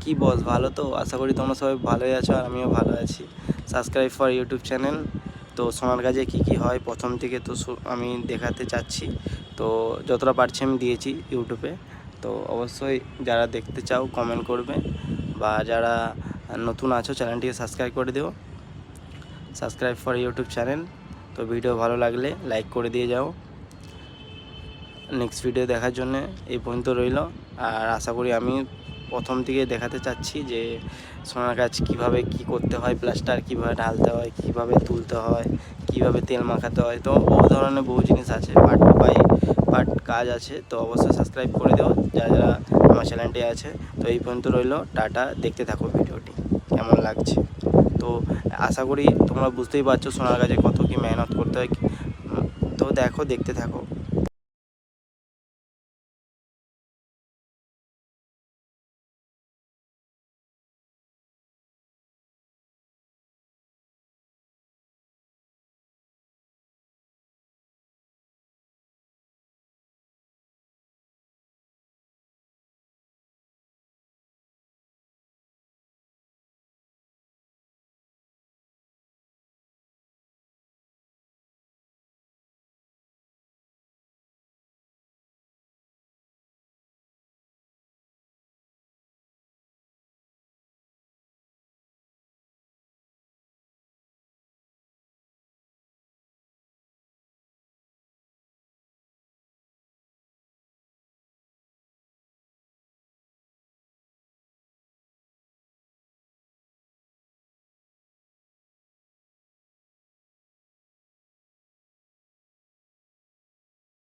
কি বস, ভালো তো? আশা করি তোমরা সবাই ভালোই আছো আর আমিও ভালো আছি। Subscribe for YouTube channel. তো সোনার কাজে কি কি হয় প্রথম থেকে তো আমি দেখাতে চাচ্ছি। তো যতটা পারছি আমি দিয়েছি ইউটিউবে। তো অবশ্যই যারা দেখতে চাও কমেন্ট করবে, বা যারা নতুন আছো চ্যানেলটিকে সাবস্ক্রাইব করে দিও। Subscribe for YouTube channel. তো ভিডিও ভালো লাগলে লাইক করে দিয়ে যাও। নেক্সট ভিডিও দেখার জন্য এই পর্যন্ত রইল। আর আশা করি আমি প্রথম থেকে দেখাতে চাচ্ছি যে সোনার কাজ কীভাবে কী করতে হয়, প্লাস্টার কীভাবে ঢালতে হয়, কীভাবে তুলতে হয়, কীভাবে তেল মাখাতে হয়। তো বহু ধরনের বহু জিনিস আছে, পার্ট বাই পার্ট কাজ আছে। তো অবশ্যই সাবস্ক্রাইব করে দেও যারা যারা আমার চ্যানেলটি আছে। তো এই পর্যন্ত রইল, টাটা। দেখতে থাকো ভিডিওটি কেমন লাগছে। তো আশা করি তোমরা বুঝতেই পারছো সোনার কাজে কত কি মেহনত করতে হয়। তো দেখতে থাকো।